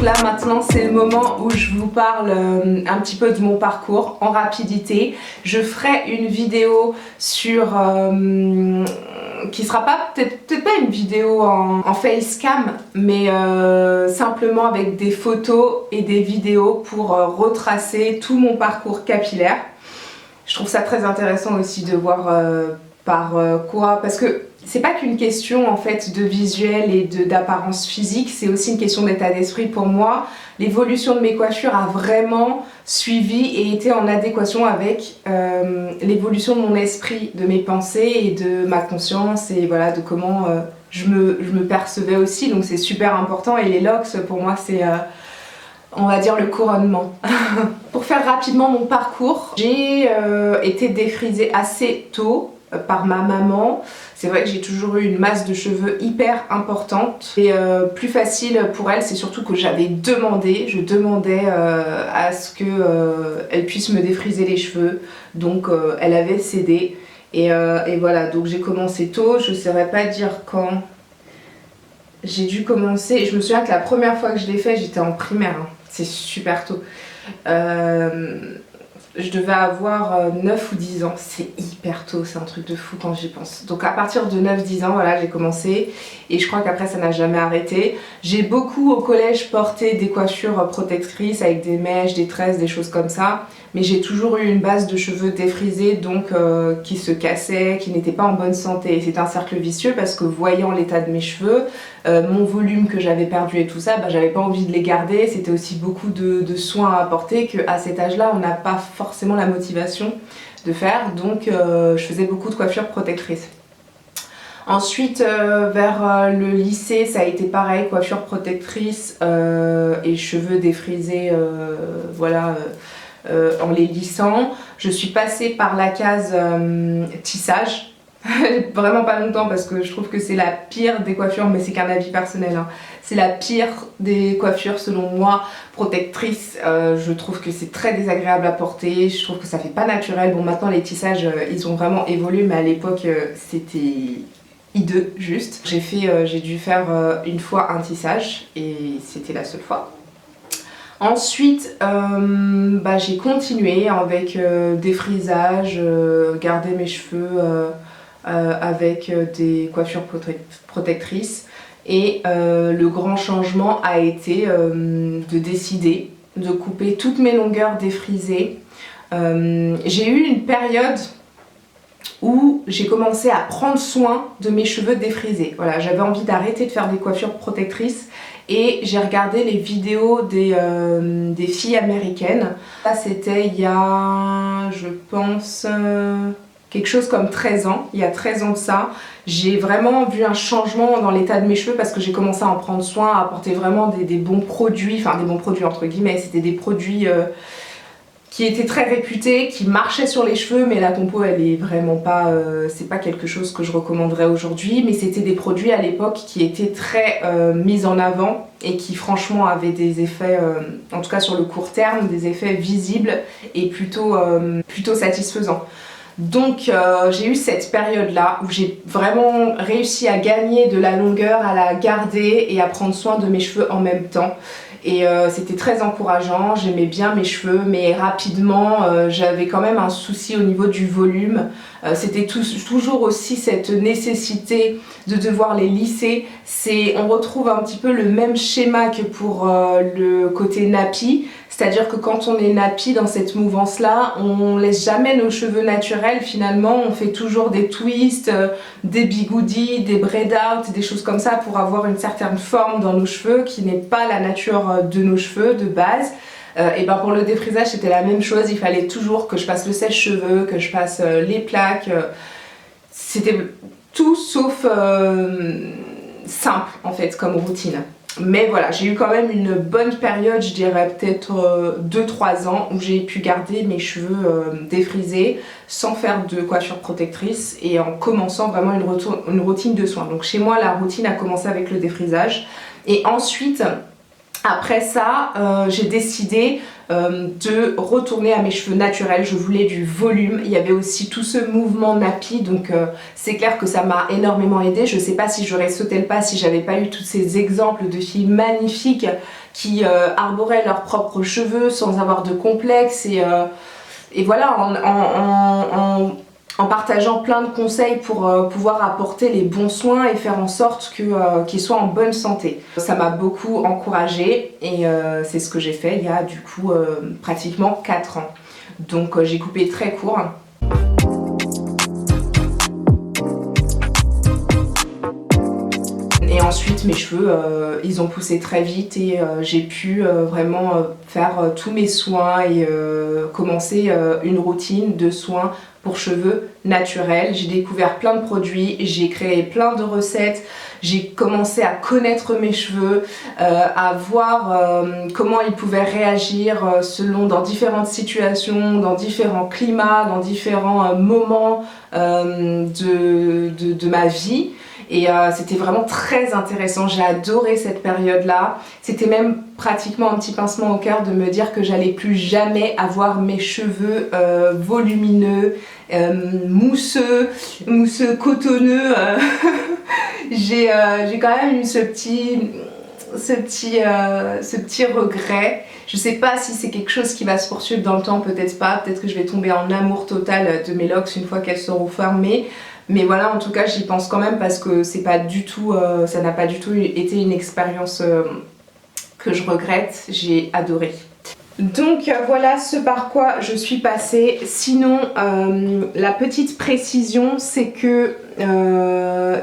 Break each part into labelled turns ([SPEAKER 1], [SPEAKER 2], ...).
[SPEAKER 1] là maintenant c'est le moment où je vous parle un petit peu de mon parcours en rapidité. Je ferai une vidéo sur qui sera pas peut-être pas une vidéo en facecam, mais simplement avec des photos et des vidéos pour retracer tout mon parcours capillaire. Je trouve ça très intéressant aussi de voir par quoi, parce que c'est pas qu'une question en fait de visuel et d'apparence physique, c'est aussi une question d'état d'esprit pour moi. L'évolution de mes coiffures a vraiment suivi et été en adéquation avec l'évolution de mon esprit, de mes pensées et de ma conscience et voilà de comment je me percevais aussi, donc c'est super important. Et les locks pour moi c'est on va dire le couronnement. Pour faire rapidement mon parcours, j'ai été défrisée assez tôt par ma maman. C'est vrai que j'ai toujours eu une masse de cheveux hyper importante et plus facile pour elle, c'est surtout que je demandais à ce qu'elle puisse me défriser les cheveux, donc elle avait cédé et voilà, donc j'ai commencé tôt, je ne saurais pas dire quand j'ai dû commencer. Je me souviens que la première fois que je l'ai fait, j'étais en primaire, hein. C'est super tôt. Je devais avoir 9 ou 10 ans, c'est hyper tôt, c'est un truc de fou quand j'y pense. Donc à partir de 9-10 ans, voilà, j'ai commencé et je crois qu'après ça n'a jamais arrêté. J'ai beaucoup au collège porté des coiffures protectrices avec des mèches, des tresses, des choses comme ça. Mais j'ai toujours eu une base de cheveux défrisés, donc qui se cassaient, qui n'étaient pas en bonne santé. Et c'est un cercle vicieux parce que voyant l'état de mes cheveux, mon volume que j'avais perdu et tout ça, bah, j'avais pas envie de les garder. C'était aussi beaucoup de soins à apporter qu'à cet âge-là, on n'a pas forcément la motivation de faire. Donc je faisais beaucoup de coiffures protectrices. Ensuite, vers le lycée, ça a été pareil, coiffure protectrice et cheveux défrisés, voilà. En les lissant, je suis passée par la case tissage, vraiment pas longtemps parce que je trouve que c'est la pire des coiffures, mais c'est qu'un avis personnel, hein. C'est la pire des coiffures selon moi, protectrice. Je trouve que c'est très désagréable à porter, je trouve que ça fait pas naturel. Bon, maintenant les tissages ils ont vraiment évolué, mais à l'époque c'était hideux juste. J'ai dû faire une fois un tissage et c'était la seule fois. Ensuite, j'ai continué avec des frisages, garder mes cheveux avec des coiffures protectrices. Et le grand changement a été de décider de couper toutes mes longueurs défrisées. J'ai eu une période où j'ai commencé à prendre soin de mes cheveux défrisés. Voilà, j'avais envie d'arrêter de faire des coiffures protectrices et j'ai regardé les vidéos des filles américaines. Ça c'était il y a, je pense, quelque chose comme 13 ans, il y a 13 ans de ça. J'ai vraiment vu un changement dans l'état de mes cheveux parce que j'ai commencé à en prendre soin, à apporter vraiment des bons produits, enfin des bons produits entre guillemets, c'était des produits qui était très réputée, qui marchait sur les cheveux, mais la compo elle est vraiment pas, c'est pas quelque chose que je recommanderais aujourd'hui, mais c'était des produits à l'époque qui étaient très mis en avant et qui franchement avaient des effets, en tout cas sur le court terme, des effets visibles et plutôt satisfaisants. Donc j'ai eu cette période là où j'ai vraiment réussi à gagner de la longueur, à la garder et à prendre soin de mes cheveux en même temps. Et c'était très encourageant, j'aimais bien mes cheveux, mais rapidement j'avais quand même un souci au niveau du volume. C'était toujours aussi cette nécessité de devoir les lisser. On retrouve un petit peu le même schéma que pour le côté nappy. C'est-à-dire que quand on est nappy dans cette mouvance-là, on laisse jamais nos cheveux naturels finalement, on fait toujours des twists, des bigoudis, des braid out, des choses comme ça pour avoir une certaine forme dans nos cheveux qui n'est pas la nature de nos cheveux de base. Et ben pour le défrisage c'était la même chose, il fallait toujours que je passe le sèche-cheveux, que je passe les plaques. C'était tout sauf simple en fait comme routine. Mais voilà, j'ai eu quand même une bonne période, je dirais peut-être 2-3 ans où j'ai pu garder mes cheveux défrisés sans faire de coiffure protectrice et en commençant vraiment une routine de soins. Donc chez moi la routine a commencé avec le défrisage et ensuite après ça j'ai décidé de retourner à mes cheveux naturels. Je voulais du volume. Il y avait aussi tout ce mouvement nappy, donc c'est clair que ça m'a énormément aidé. Je sais pas si j'aurais sauté le pas si j'avais pas eu tous ces exemples de filles magnifiques qui arboraient leurs propres cheveux sans avoir de complexe et voilà, en partageant plein de conseils pour pouvoir apporter les bons soins et faire en sorte qu'ils soient en bonne santé. Ça m'a beaucoup encouragée et c'est ce que j'ai fait il y a du coup pratiquement 4 ans. Donc j'ai coupé très court. Et ensuite mes cheveux ils ont poussé très vite et j'ai pu vraiment faire tous mes soins et commencer une routine de soins pour cheveux naturels. J'ai découvert plein de produits, j'ai créé plein de recettes, j'ai commencé à connaître mes cheveux, à voir comment ils pouvaient réagir dans différentes situations, dans différents climats, dans différents moments de ma vie. Et c'était vraiment très intéressant, j'ai adoré cette période-là. C'était même pratiquement un petit pincement au cœur de me dire que j'allais plus jamais avoir mes cheveux volumineux, mousseux, cotonneux. J'ai quand même eu ce petit regret. Je sais pas si c'est quelque chose qui va se poursuivre dans le temps, peut-être pas. Peut-être que je vais tomber en amour total de mes locks une fois qu'elles seront formées. Mais voilà, en tout cas, j'y pense quand même parce que c'est pas du tout, ça n'a pas du tout été une expérience que je regrette. J'ai adoré. Donc voilà ce par quoi je suis passée. Sinon, la petite précision, c'est que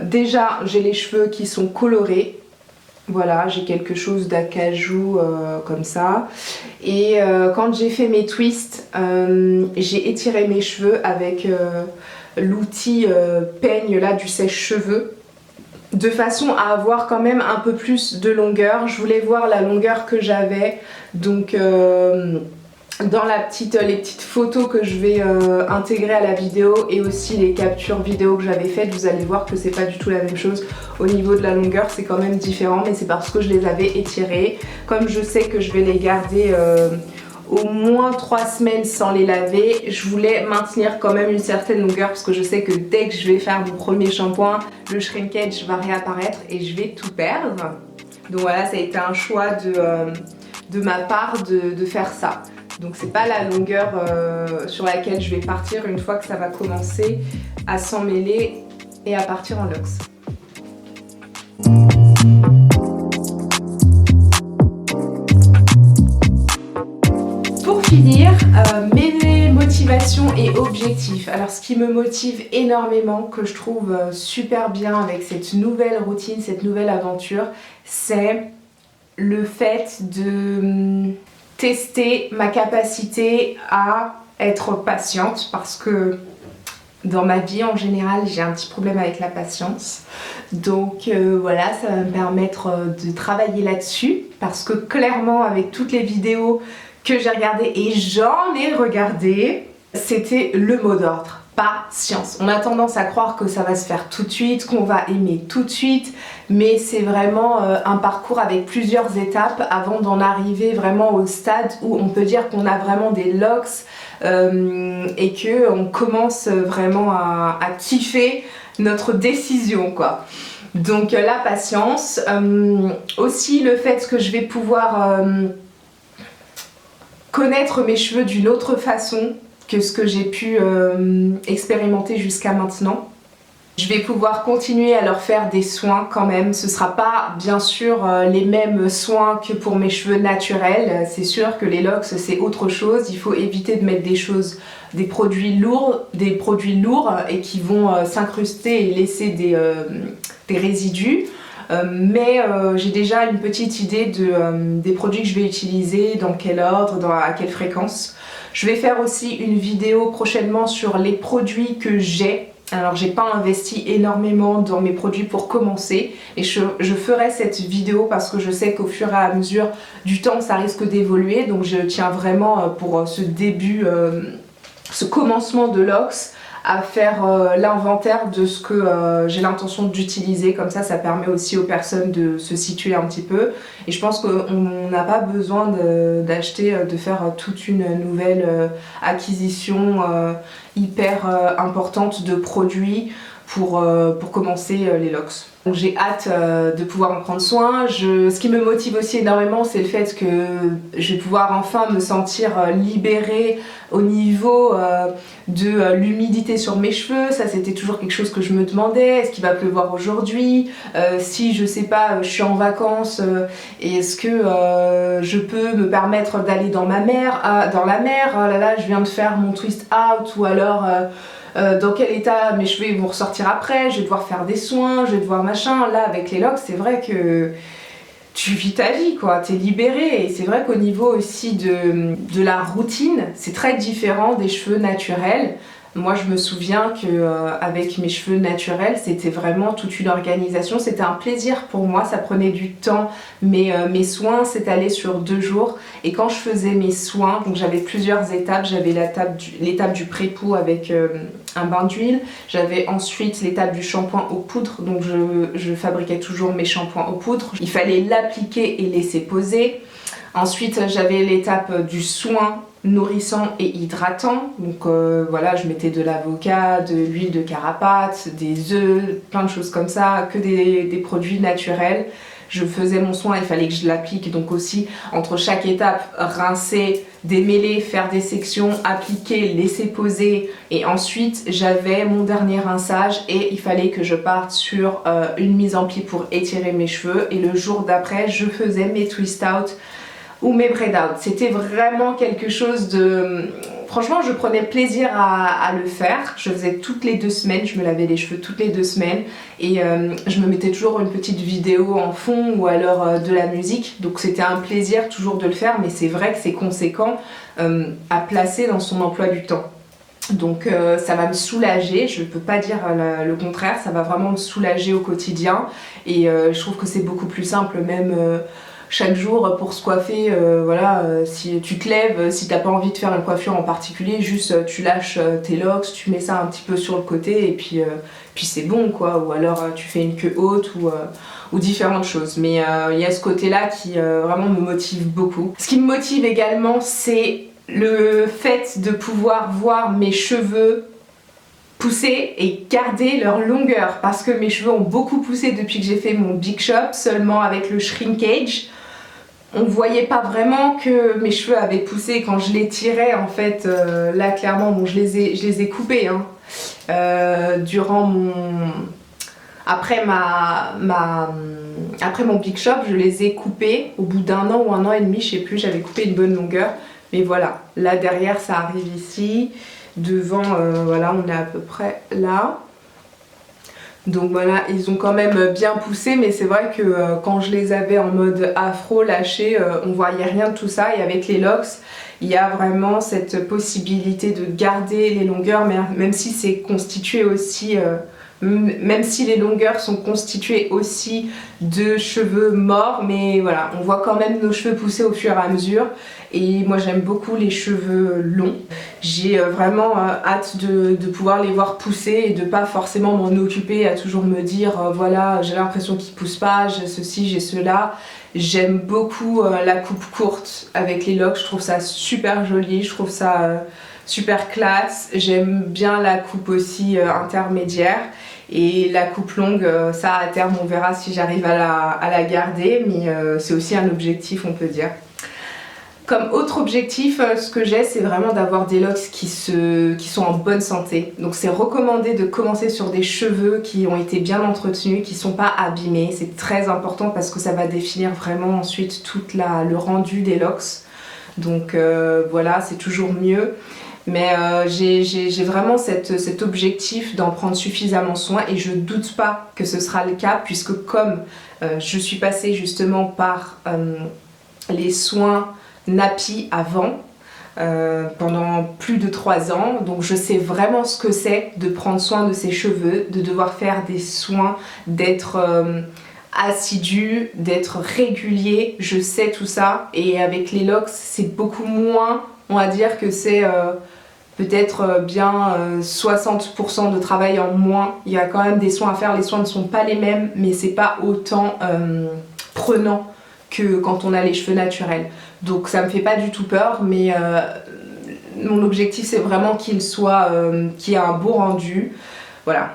[SPEAKER 1] déjà, j'ai les cheveux qui sont colorés. Voilà, j'ai quelque chose d'acajou comme ça. Et quand j'ai fait mes twists, j'ai étiré mes cheveux avec l'outil peigne là du sèche-cheveux de façon à avoir quand même un peu plus de longueur. Je voulais voir la longueur que j'avais, donc dans les petites photos que je vais intégrer à la vidéo et aussi les captures vidéo que j'avais faites, vous allez voir que c'est pas du tout la même chose. Au niveau de la longueur, c'est quand même différent, mais c'est parce que je les avais étirés. Comme je sais que je vais les garder au moins 3 semaines sans les laver, je voulais maintenir quand même une certaine longueur parce que je sais que dès que je vais faire mon premier shampoing, le shrinkage va réapparaître et je vais tout perdre. Donc voilà, ça a été un choix de ma part de faire ça. Donc c'est pas la longueur sur laquelle je vais partir une fois que ça va commencer à s'emmêler et à partir en locks. Pour finir, mes motivations et objectifs. Alors ce qui me motive énormément, que je trouve super bien avec cette nouvelle routine, cette nouvelle aventure, c'est le fait de tester ma capacité à être patiente, parce que dans ma vie en général j'ai un petit problème avec la patience. Donc voilà, ça va me permettre de travailler là-dessus, parce que clairement avec toutes les vidéos que j'ai regardées, et j'en ai regardé, c'était le mot d'ordre. Patience. On a tendance à croire que ça va se faire tout de suite, qu'on va aimer tout de suite, mais c'est vraiment un parcours avec plusieurs étapes avant d'en arriver vraiment au stade où on peut dire qu'on a vraiment des locks et qu'on commence vraiment à kiffer notre décision, quoi. Donc la patience, aussi le fait que je vais pouvoir connaître mes cheveux d'une autre façon que ce que j'ai pu expérimenter jusqu'à maintenant. Je vais pouvoir continuer à leur faire des soins quand même. Ce sera pas bien sûr les mêmes soins que pour mes cheveux naturels. C'est sûr que les locks c'est autre chose. Il faut éviter de mettre des produits lourds et qui vont s'incruster et laisser des résidus. Mais j'ai déjà une petite idée des produits que je vais utiliser, dans quel ordre, à quelle fréquence. Je vais faire aussi une vidéo prochainement sur les produits que j'ai. Alors j'ai pas investi énormément dans mes produits pour commencer, et je ferai cette vidéo parce que je sais qu'au fur et à mesure du temps ça risque d'évoluer, donc je tiens vraiment pour ce début, ce commencement de locks à faire l'inventaire de ce que j'ai l'intention d'utiliser. Comme ça permet aussi aux personnes de se situer un petit peu. Et je pense qu'on n'a pas besoin d'acheter, de faire toute une nouvelle acquisition hyper importante de produits pour commencer les locks. Donc j'ai hâte de pouvoir en prendre soin. Ce qui me motive aussi énormément, c'est le fait que je vais pouvoir enfin me sentir libérée au niveau de l'humidité sur mes cheveux. Ça, c'était toujours quelque chose que je me demandais. Est-ce qu'il va pleuvoir aujourd'hui? Si je sais pas, je suis en vacances, est-ce que je peux me permettre d'aller dans la mer? Oh là là, je viens de faire mon twist out, ou alors dans quel état mes cheveux vont ressortir après, je vais devoir faire des soins, je vais devoir machin. Là, avec les locks, c'est vrai que tu vis ta vie, quoi, t'es libérée. Et c'est vrai qu'au niveau aussi de la routine, c'est très différent des cheveux naturels. Moi, je me souviens qu'avec mes cheveux naturels, c'était vraiment toute une organisation. C'était un plaisir pour moi, ça prenait du temps. Mais mes soins s'étalaient sur 2 jours. Et quand je faisais mes soins, donc j'avais plusieurs étapes. J'avais l'étape du pré-pou avec un bain d'huile. J'avais ensuite l'étape du shampoing aux poudres. Donc je fabriquais toujours mes shampoings aux poudres. Il fallait l'appliquer et laisser poser. Ensuite, j'avais l'étape du soin nourrissant et hydratant. Donc voilà, je mettais de l'avocat, de l'huile de carapate, des œufs, plein de choses comme ça, que des produits naturels. Je faisais mon soin, il fallait que je l'applique, donc aussi entre chaque étape, rincer, démêler, faire des sections, appliquer, laisser poser, et ensuite j'avais mon dernier rinçage et il fallait que je parte sur une mise en pli pour étirer mes cheveux, et le jour d'après je faisais mes twist out ou mes braid out. C'était vraiment quelque chose de... Franchement, je prenais plaisir à le faire. Je faisais toutes les 2 semaines, je me lavais les cheveux toutes les 2 semaines, et je me mettais toujours une petite vidéo en fond, ou alors de la musique. Donc c'était un plaisir toujours de le faire, mais c'est vrai que c'est conséquent à placer dans son emploi du temps. Donc ça va me soulager, je ne peux pas dire le contraire, ça va vraiment me soulager au quotidien, et je trouve que c'est beaucoup plus simple même... chaque jour pour se coiffer, voilà, si tu te lèves, si t'as pas envie de faire une coiffure en particulier, juste tu lâches tes locks, tu mets ça un petit peu sur le côté, et puis c'est bon, quoi. Ou alors tu fais une queue haute, ou différentes choses. Mais il y a ce côté-là qui vraiment me motive beaucoup. Ce qui me motive également, c'est le fait de pouvoir voir mes cheveux pousser et garder leur longueur, parce que mes cheveux ont beaucoup poussé depuis que j'ai fait mon big shop, seulement avec le shrinkage. On voyait pas vraiment que mes cheveux avaient poussé quand je les tirais, en fait. Là, clairement, bon, je les ai coupés hein. Durant mon... Après mon big shop, je les ai coupés au bout d'1 an ou 1 an et demi, je sais plus, j'avais coupé une bonne longueur. Mais voilà, là derrière ça arrive ici, devant, voilà, on est à peu près là. Donc voilà, ils ont quand même bien poussé, mais c'est vrai que quand je les avais en mode afro lâché, on voyait rien de tout ça. Et avec les locks, il y a vraiment cette possibilité de garder les longueurs, même si c'est constitué aussi... même si les longueurs sont constituées aussi de cheveux morts, mais voilà, on voit quand même nos cheveux pousser au fur et à mesure. Et moi j'aime beaucoup les cheveux longs. J'ai vraiment hâte de pouvoir les voir pousser, et de pas forcément m'en occuper à toujours me dire voilà, j'ai l'impression qu'ils poussent pas, j'ai ceci, j'ai cela. J'aime beaucoup la coupe courte avec les locks, je trouve ça super joli, je trouve ça super classe. J'aime bien la coupe aussi intermédiaire. Et la coupe longue, ça à terme on verra si j'arrive à la garder, mais c'est aussi un objectif, on peut dire. Comme autre objectif, ce que j'ai, c'est vraiment d'avoir des locks qui sont en bonne santé. Donc c'est recommandé de commencer sur des cheveux qui ont été bien entretenus, qui ne sont pas abîmés. C'est très important parce que ça va définir vraiment ensuite tout le rendu des locks. Donc voilà, c'est toujours mieux. Mais j'ai vraiment cet objectif d'en prendre suffisamment soin, et je doute pas que ce sera le cas, puisque comme je suis passée justement par les soins nappy avant, pendant plus de 3 ans, donc je sais vraiment ce que c'est de prendre soin de ses cheveux, de devoir faire des soins, d'être assidu, d'être régulier, je sais tout ça. Et avec les locks c'est beaucoup moins, on va dire que c'est peut-être bien 60% de travail en moins. Il y a quand même des soins à faire, les soins ne sont pas les mêmes, mais c'est pas autant prenant que quand on a les cheveux naturels. Donc ça me fait pas du tout peur, mais mon objectif c'est vraiment qu'il y ait un beau rendu. Voilà.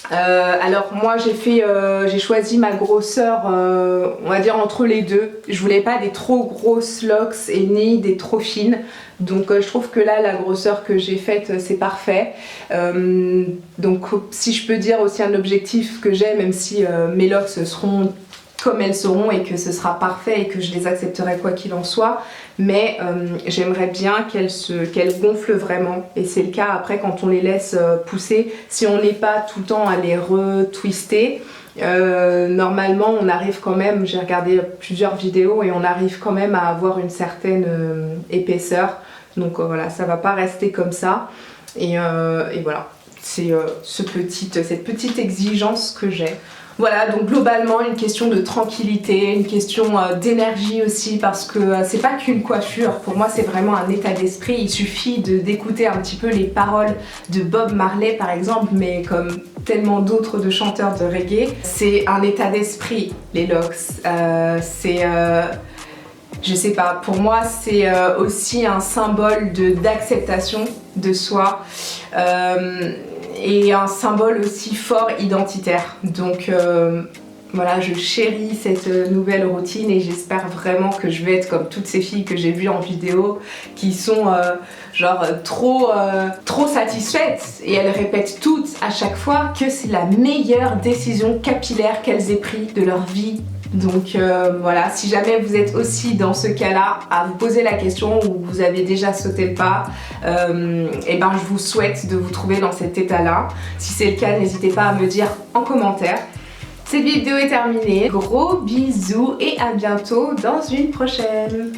[SPEAKER 1] Alors moi j'ai choisi ma grosseur on va dire entre les deux. Je voulais pas des trop grosses locks et ni des trop fines, donc je trouve que là la grosseur que j'ai faite c'est parfait. Donc si je peux dire aussi un objectif que j'ai, même si mes locks seront comme elles seront et que ce sera parfait et que je les accepterai quoi qu'il en soit, mais j'aimerais bien qu'elles gonflent vraiment, et c'est le cas après quand on les laisse pousser. Si on n'est pas tout le temps à les retwister, normalement on arrive quand même, j'ai regardé plusieurs vidéos et on arrive quand même à avoir une certaine épaisseur, donc voilà, ça va pas rester comme ça, et voilà, c'est cette petite exigence que j'ai. Voilà, donc globalement une question de tranquillité, une question d'énergie aussi, parce que c'est pas qu'une coiffure, pour moi c'est vraiment un état d'esprit. Il suffit d'écouter un petit peu les paroles de Bob Marley par exemple, mais comme tellement d'autres de chanteurs de reggae, c'est un état d'esprit, les locks. Je sais pas, pour moi c'est aussi un symbole d'acceptation de soi. Et un symbole aussi fort identitaire. Donc voilà, je chéris cette nouvelle routine et j'espère vraiment que je vais être comme toutes ces filles que j'ai vues en vidéo qui sont genre trop satisfaites, et elles répètent toutes à chaque fois que c'est la meilleure décision capillaire qu'elles aient prise de leur vie. Donc voilà, si jamais vous êtes aussi dans ce cas-là, à vous poser la question, ou vous avez déjà sauté le pas, et ben je vous souhaite de vous trouver dans cet état-là. Si c'est le cas, n'hésitez pas à me dire en commentaire. Cette vidéo est terminée, gros bisous et à bientôt dans une prochaine.